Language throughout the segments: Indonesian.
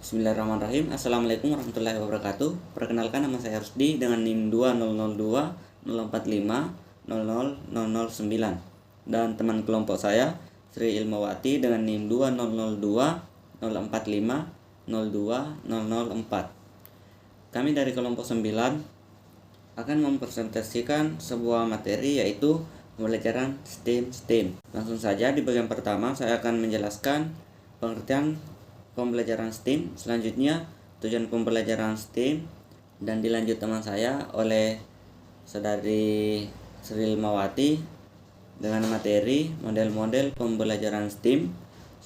Bismillahirrahmanirrahim. Assalamualaikum warahmatullahi wabarakatuh. Perkenalkan, nama saya Rusdi dengan NIM 2002 045 00009 dan teman kelompok saya Sri Ilmawati dengan NIM 2002 045 02004. Kami dari kelompok 9 akan mempresentasikan sebuah materi, yaitu pembelajaran STEM. Langsung saja, di bagian pertama saya akan menjelaskan pengertian pembelajaran STEM, selanjutnya tujuan pembelajaran STEM, dan dilanjut teman saya oleh saudari Sri Ilmawati dengan materi model-model pembelajaran STEM,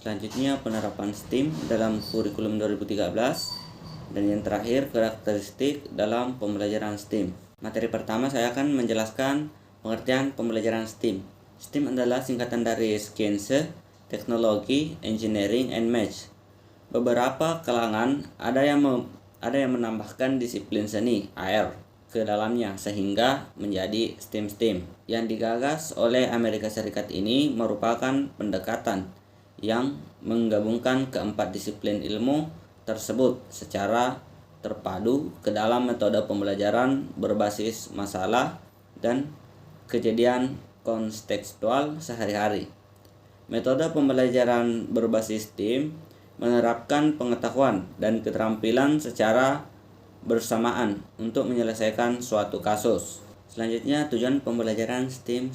selanjutnya penerapan STEM dalam kurikulum 2013, dan yang terakhir karakteristik dalam pembelajaran STEM. Materi pertama saya akan menjelaskan pengertian pembelajaran STEM. STEM adalah singkatan dari Science, Teknologi, Engineering, and Math. Beberapa kalangan ada yang menambahkan disiplin seni (AR) ke dalamnya sehingga menjadi STEM. Yang digagas oleh Amerika Serikat ini merupakan pendekatan yang menggabungkan keempat disiplin ilmu tersebut secara terpadu ke dalam metode pembelajaran berbasis masalah dan kejadian kontekstual sehari-hari. Metode pembelajaran berbasis STEM menerapkan pengetahuan dan keterampilan secara bersamaan untuk menyelesaikan suatu kasus. Selanjutnya, tujuan pembelajaran STEM.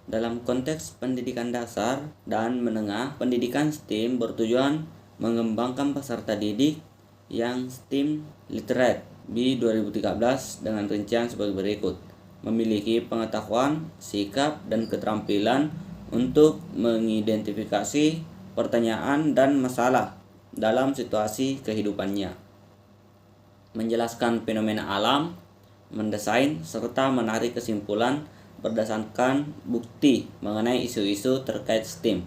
Dalam konteks pendidikan dasar dan menengah, pendidikan STEM bertujuan mengembangkan peserta didik yang STEM literate di 2013 dengan rincian sebagai berikut: memiliki pengetahuan, sikap, dan keterampilan untuk mengidentifikasi pertanyaan dan masalah dalam situasi kehidupannya, menjelaskan fenomena alam, mendesain, serta menarik kesimpulan berdasarkan bukti mengenai isu-isu terkait STEM.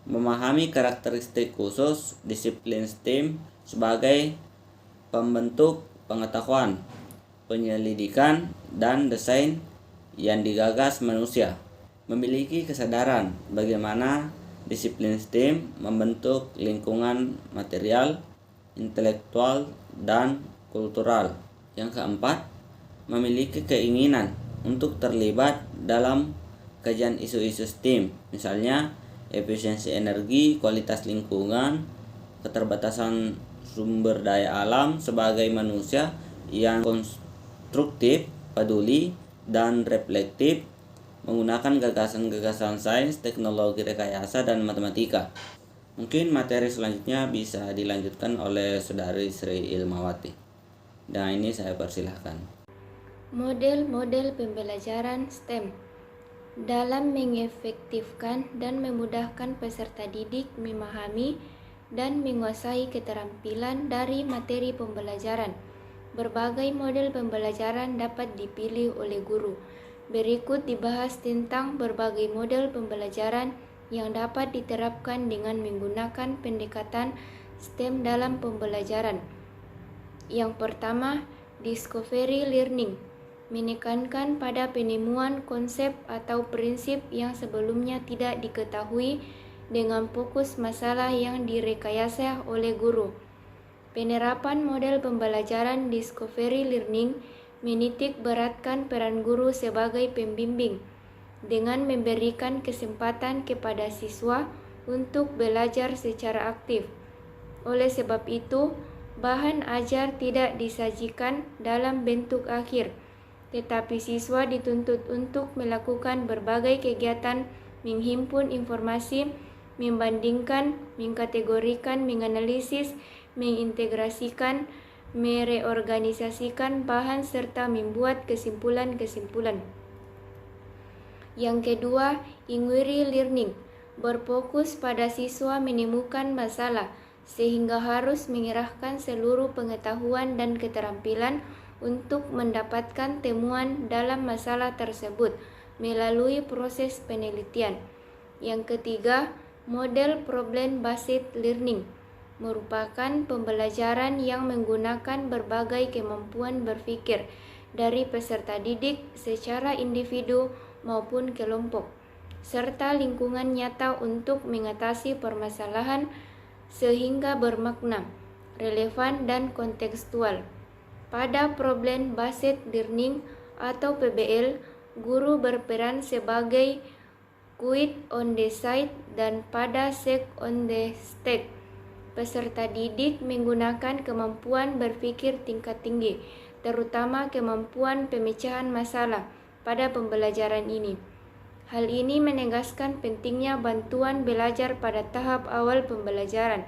Memahami karakteristik khusus disiplin STEM sebagai pembentuk pengetahuan, penyelidikan, dan desain yang digagas manusia. Memiliki kesadaran bagaimana disiplin STEM membentuk lingkungan material, intelektual, dan kultural. Yang keempat, memiliki keinginan untuk terlibat dalam kajian isu-isu STEM, misalnya efisiensi energi, kualitas lingkungan, keterbatasan sumber daya alam, sebagai manusia yang konstruktif, peduli, dan reflektif, menggunakan gagasan-gagasan sains, teknologi rekayasa, dan matematika. Mungkin materi selanjutnya bisa dilanjutkan oleh saudari Sri Ilmawati. Dan ini saya persilahkan. Model-model pembelajaran STEM dalam mengefektifkan dan memudahkan peserta didik memahami dan menguasai keterampilan dari materi pembelajaran. Berbagai model pembelajaran dapat dipilih oleh guru. Berikut dibahas tentang berbagai model pembelajaran yang dapat diterapkan dengan menggunakan pendekatan STEM dalam pembelajaran. Yang pertama, discovery learning, menekankan pada penemuan konsep atau prinsip yang sebelumnya tidak diketahui dengan fokus masalah yang direkayasa oleh guru. Penerapan model pembelajaran discovery learning menitik beratkan peran guru sebagai pembimbing dengan memberikan kesempatan kepada siswa untuk belajar secara aktif. Oleh sebab itu, bahan ajar tidak disajikan dalam bentuk akhir, tetapi siswa dituntut untuk melakukan berbagai kegiatan menghimpun informasi, membandingkan, mengkategorikan, menganalisis, mengintegrasikan, mereorganisasikan bahan, serta membuat kesimpulan-kesimpulan. Yang kedua, inquiry learning, berfokus pada siswa menemukan masalah, sehingga harus mengerahkan seluruh pengetahuan dan keterampilan untuk mendapatkan temuan dalam masalah tersebut melalui proses penelitian. Yang ketiga, model problem-based learning merupakan pembelajaran yang menggunakan berbagai kemampuan berpikir dari peserta didik secara individu maupun kelompok, serta lingkungan nyata untuk mengatasi permasalahan sehingga bermakna, relevan, dan kontekstual. Pada problem based learning atau PBL, guru berperan sebagai quid on the side dan pada seek on the stake. Peserta didik menggunakan kemampuan berpikir tingkat tinggi, terutama kemampuan pemecahan masalah pada pembelajaran ini. Hal ini menegaskan pentingnya bantuan belajar pada tahap awal pembelajaran.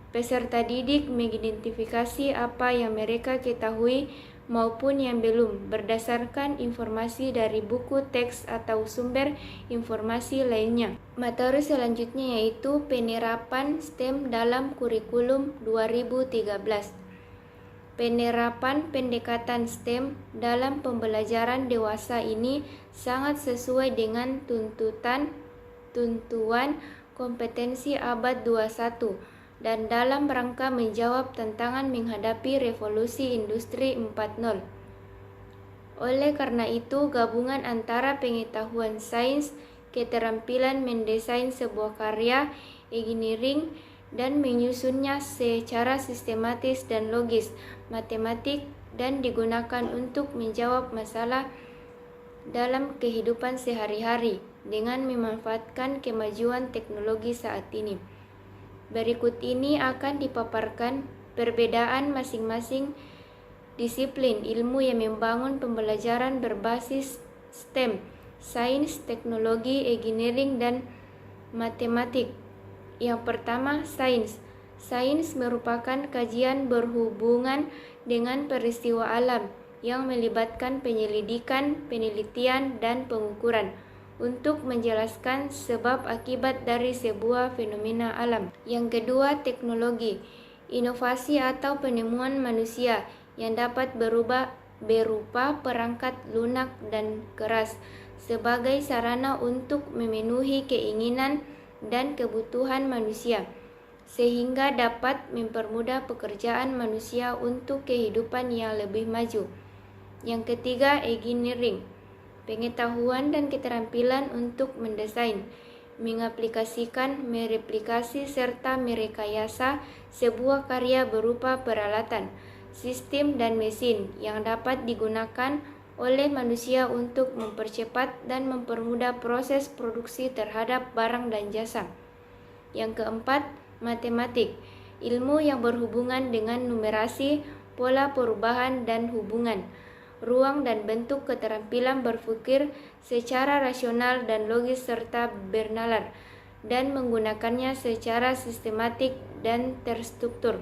Peserta didik mengidentifikasi apa yang mereka ketahui maupun yang belum berdasarkan informasi dari buku teks atau sumber informasi lainnya. Materi selanjutnya yaitu penerapan STEM dalam kurikulum 2013. Penerapan pendekatan STEM dalam pembelajaran dewasa ini sangat sesuai dengan tuntuan kompetensi abad 21 dan dalam rangka menjawab tantangan menghadapi revolusi industri 4.0. Oleh karena itu, gabungan antara pengetahuan sains, keterampilan mendesain sebuah karya, engineering, dan menyusunnya secara sistematis dan logis, matematik, dan digunakan untuk menjawab masalah dalam kehidupan sehari-hari dengan memanfaatkan kemajuan teknologi saat ini. Berikut ini akan dipaparkan perbedaan masing-masing disiplin ilmu yang membangun pembelajaran berbasis STEM, sains, teknologi, engineering, dan matematik. Yang pertama, sains. Sains merupakan kajian berhubungan dengan peristiwa alam yang melibatkan penyelidikan, penelitian, dan pengukuran untuk menjelaskan sebab akibat dari sebuah fenomena alam. Yang kedua, teknologi. Inovasi atau penemuan manusia yang dapat berupa perangkat lunak dan keras sebagai sarana untuk memenuhi keinginan dan kebutuhan manusia, sehingga dapat mempermudah pekerjaan manusia untuk kehidupan yang lebih maju. Yang ketiga, engineering. Pengetahuan dan keterampilan untuk mendesain, mengaplikasikan, mereplikasi, serta merekayasa sebuah karya berupa peralatan, sistem, dan mesin yang dapat digunakan oleh manusia untuk mempercepat dan mempermudah proses produksi terhadap barang dan jasa. Yang keempat, matematik. Ilmu yang berhubungan dengan numerasi, pola perubahan dan hubungan ruang dan bentuk, keterampilan berpikir secara rasional dan logis serta bernalar, dan menggunakannya secara sistematik dan terstruktur.